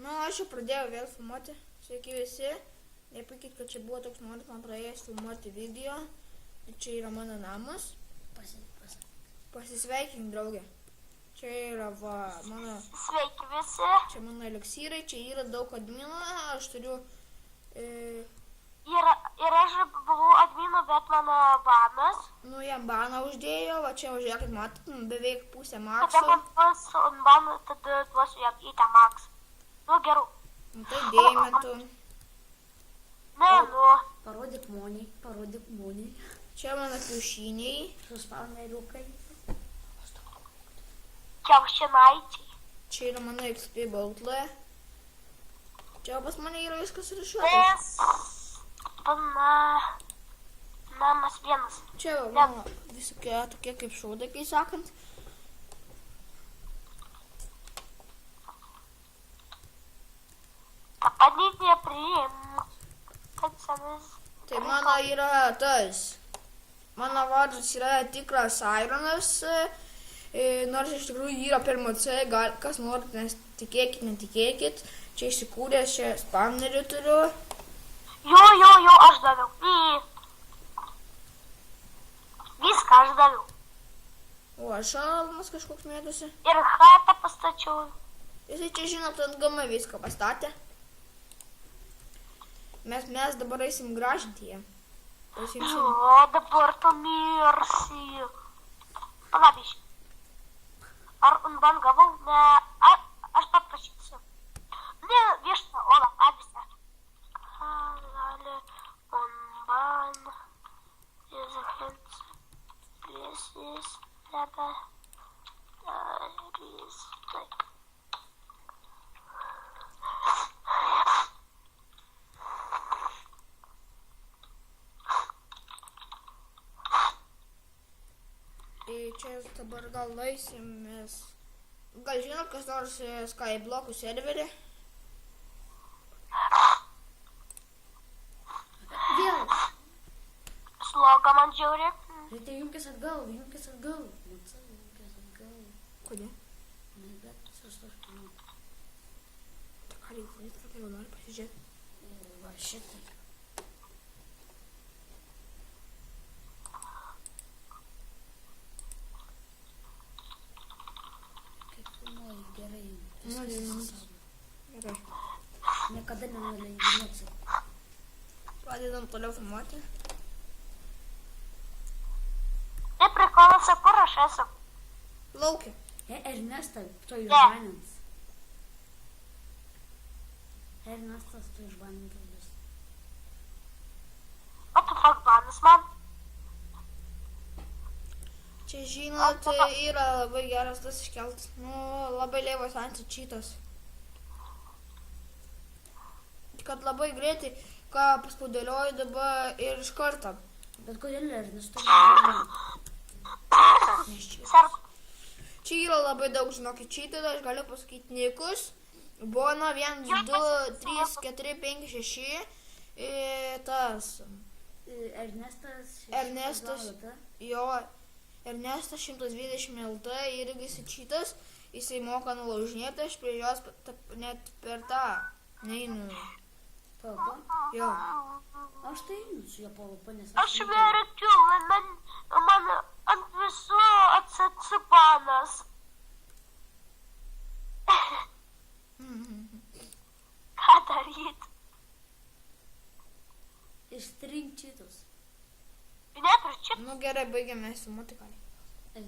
Na, aš jau pradėjau vėl filmuoti. Sveiki visi. Nepykit, kad čia buvo toks noras man praėjęs filmuoti video. Čia yra mano namas. Pasisveikink, draugė. Čia yra mano... Sveiki visi. Čia mano eleksyrai, čia yra daug adminų. Aš turiu... Ir aš buvau adminu, bet mano banas. Nu, jam baną uždėjo, va čia žiūrėkit, matot, beveik pusę Kada makso. man bus banas, tada duosiu jam į tą maksą. Nu, geru. Nu, tai deimentų. Ne, nu. Parodyk moniai. Čia mano kiaušiniai. Suspauneriukai. Kiaušinaičiai. Čia yra mano XP bautlė. Čia pas mane yra viskas surišuotas. Namas vienas. Čia mano visokie tokie kaip šaudai, kai sakant. Papadydė priimti. Kad senis. Tai mano yra tas. Mano vardas yra tikras Ironas. Nors iš tikrųjų yra per MC, kas norit, nes tikėkit, netikėkit. Čia įsikūręs, čia spamnerių turiu. Jo, aš daviau. Viską aš daviau. O, šalmas kažkoks mėtosi. Ir chatą pastačiau. Jisai čia, žinot, ant GM viską pastatė. Mes dabar eisim gražinti ją. Jo, dabar tu mirsi. Palabiš. Ar unban gavau? Ne, aš paprašysiu. Ne, viešta, ola, advisa. Halale, unban, izahens, liesis, lebe, daris, taip. Čia dabar gal eisim mes. Gal žinot, kas nors Skyblockų serverį? Vėl. Sloga man žiauri. Tai junkis atgal. Kodėl? Bet sustok. Ką reikia, jau nori pasižiūrėti. Va šitai. Gerai. Gerai. Niekada nenuleidinėsiu. Pradedam toliau filmuoti. Tai prikolas, kur aš esu? Laukia. Ernestas, tu išbanins. Ernestas, tu išbanins. O tu fuck banas man? Čia, žinot, yra labai geras tas iškeltas. Nu, labai lėvas anti-cheatas. Kad labai greitai, ką paspaudėlioju dabar ir iš karto. Bet kodėl Ernestas? Serg. Čia yra labai daug, žinokit, cheatų, aš galiu pasakyti nikus. Bono 1, 2, 3, 4, 5, 6. Tas. Ernestas. Jo. Ernestas 120 LT irgi cheatas. Jisai moka nulaužinėti, aš prie jos net per tą neinu. PvP? Jo. Aš tai einu su jo PvP, nes Aš verkiu, man ant visų atsipanas. Ką daryt? Ištrink cheatus. Net ir čia. Nu gerai, baigiame filmuoti ką. Aš